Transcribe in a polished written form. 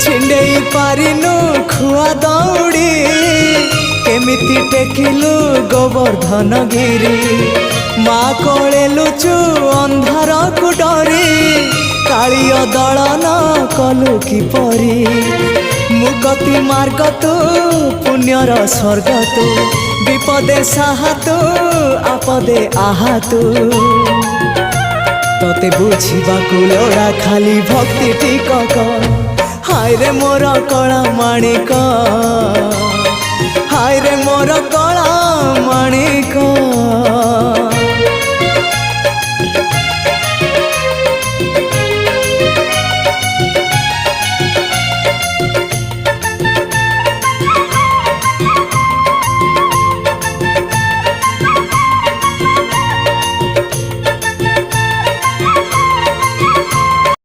छिंडेई पारिनु खुआ दौड़ी केमिति टेकिलु गोवर्धन गिरी माँ कोले लुचु अंधार को डरी कालिय दलन कलु किपरि मुकति मार्ग तू पुण्यर स्वर्ग तू विपदे साहा तू आपदे आहा तू तोते बुझिबाकु लोड़ा खाली भक्ति टिकक हाय रे मोर कला माणिक हाय रे मोर कला माणिक।